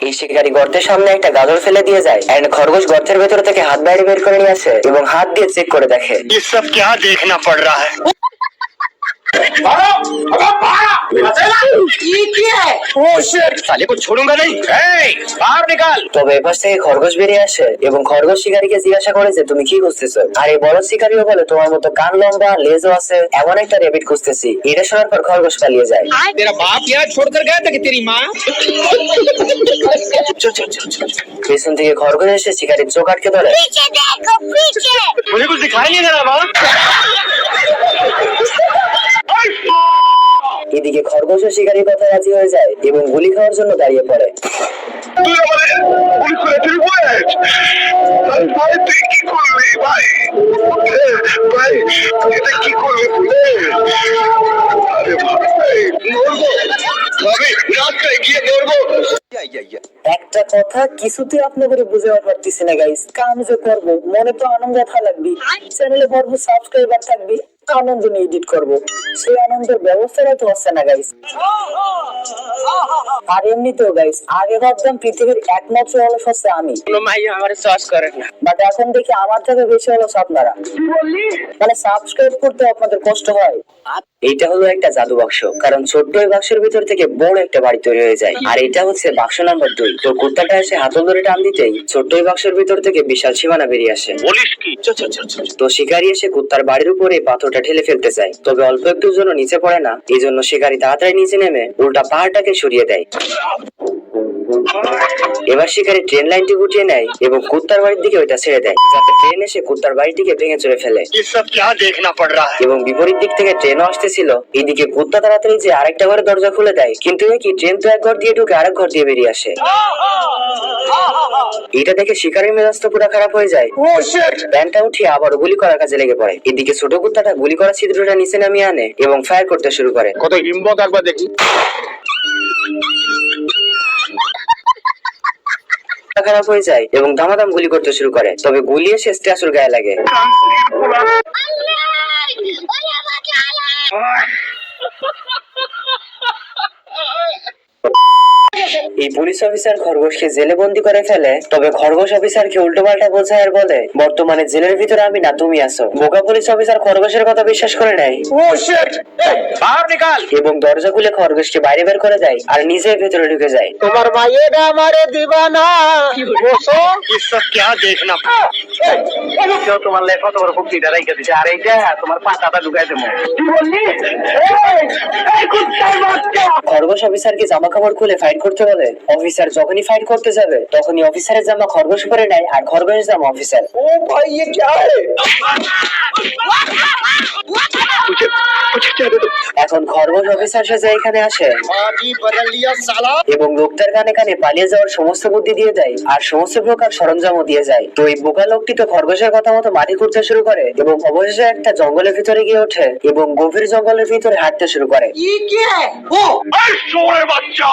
এই শিকারী গর্তের সামনে একটা গাজর ফেলে দিয়ে যায় এন্ড খরগোশ গর্তের ভেতর থেকে হাত বাইরে বের করে নিয়ে আসে এবং হাত দিয়ে চেক করে দেখে। ये सब क्या देखना पड़ रहा है? साले को छोड़ूंगा नहीं। बाहर निकाल। তবে এপাশ থেকে খরগোশ বেরিয়ে আসে এবং খরগোশ শিকারীকে জিজ্ঞাসা করে যে তুমি কি খুঁজতেছো। আর এই বড় শিকারীও বলে তোমার মতো কান লম্বা লেজও আছে এমন একটা রেবিট খুঁজতেছি। এটা শোনার পর খরগোশ পালিয়ে যায়। तेरा बाप यहाँ छोड़कर गया था कि तेरी माँ? পেছন থেকে খরগোশ এসে শিকারীর চোখ আটকে ধরে। मुझे कुछ दिखाई नहीं दे रहा बाबा। এদিকে খরগোশ ও শিকারীর কথা রাজি হয়ে যায় এবং গুলি খাওয়ার জন্য দাঁড়িয়ে পড়ে। একটা কথা কিছুতে আপনাদের বুঝাতে পারতেছি না গাইস, কাম যে করব মনে তো আনন্দ থাকবে, চ্যানেলে ভরব সাবস্ক্রাইবার থাকবে, আনন্দ নিয়ে এডিট করব, সেই আনন্দের ব্যবস্থাটা তো হচ্ছে না গাইস। আর এমনিতেও গাইস আগে ভাবতাম পৃথিবীর একমাত্র অলস হচ্ছে আমি, हमारे सॉस करे ना। বাট এখন দেখি আমার থেকে বেশি অলস আপনারা। মানে সাবস্ক্রাইব করতে আপনাদের কষ্ট হয়। এইটা হলো একটা জাদু বাক্স, কারণ ছোট্ট এই বাক্সের ভিতর থেকে বড় একটা বাড়ি তৈরি হয়ে যায়। আর এটা হচ্ছে বাক্স নাম্বার 2। তো কুত্তাটা এসে হাতল ধরে টান দিতেই ছোট্ট এই বাক্সের ভিতর থেকে বিশাল সীমানা বেরিয়ে আসে। पुलिस की। তো শিকারী এসে কুত্তার বাড়ির উপরে পাথরটা ঠেলে ফেলতে চায়, তবে অল্প একটুর জন্য নিচে পড়ে না। এই জন্য শিকারী তাড়াতাড়ি নিচে নেমে উল্টা পাহাড়টাকে সরিয়ে দেয়। এবার শিকারী ট্রেন লাইনটি গুটিয়ে নেয় এবং কুত্তার বাড়ির দিকে ওইটা ছেড়ে দেয়, যাতে ট্রেন এসে কুত্তার বাড়িটিকে ভেঙে চুরে ফেলে। ये सब क्या देखना पड़ रहा है? এবং বিপরীত দিক থেকে ট্রেনও আসতেছিল। এইদিকে কুত্তা তাড়াতাড়ি যে আরেকটা ঘরের দরজা খুলে দেয়, কিন্তু এ কি ট্রেন তো এক ঘর দিয়ে ঢুকে আরেক ঘর দিয়ে বেরিয়ে আসে। এটা দেখে শিকারীর মেজাজ তো পুরো খারাপ হয়ে যায়। প্যান্টটা উঠিয়ে আবার গুলি করার কাজে লেগে পড়ে। এদিকে ছোট কুত্তাটা গুলি করা ছিদ্রটা নিচে নামিয়ে আনে এবং ফায়ার করতে শুরু করে। কত হিম্মত একবার দেখি। খারাপ হয়ে যায় এবং দামাদাম গুলি করতে শুরু করে, তবে গুলি এসে স্ট্যাচুর গায়ে লাগে। এই পুলিশ অফিসার খরগোশকে জেলে বন্দি করে ফেলে, তবে খরগোশ অফিসারকে উল্টো পাল্টা বোঝায় আর বলে বর্তমানে জেলের ভিতরে আমি না তুমি আছো। বোকা পুলিশ অফিসার খরগোশের কথা বিশ্বাস করে নেয় बाहर निकाल। এবং দরজা খুলে খরগোশকে বাইরে বের করে দেয় আর নিজে ভেতরে ঢুকে যায়। তোমার মায়েরা আমারে দিবা না। বসো। ये सब क्या देखना? কেউ তোমার লেখা কত বড় কুক্তিটা রাইখা দিছে, আর এইটা তোমার পাতাটা ঢুকাই দেবো। কি বললি? এই কুত্তার বাচ্চা। খরগোশ অফিসারকে জামা কাপড় খুলে ফাইট করতে বলে। অফিসার যখনই ফাইট করতে যাবে তখনই অফিসারের জামা খরগোশ পরে নেয় আর খরগোশের জামা অফিসার। ओ भाई ये क्या है? এখন খরগোশ অফিসার সাথে এখানে আসে पार्टी बदल लिया साला। এবং লোকটার কানে কানে পালিয়ে যাওয়ার সমস্ত বুদ্ধি দিয়ে দেয় আর সমস্ত প্রকার সরঞ্জামও দিয়ে যায়। তো এই বোকা লোকটি তো খরগোশের কথা মতো মাটি খুঁড়তে শুরু করে এবং অবশেষে একটা জঙ্গলের ভিতরে গিয়ে ওঠে এবং গভীর জঙ্গলের ভিতরে হাঁটতে শুরু করে। ये क्या है? ओ, अरे बाচ্চা।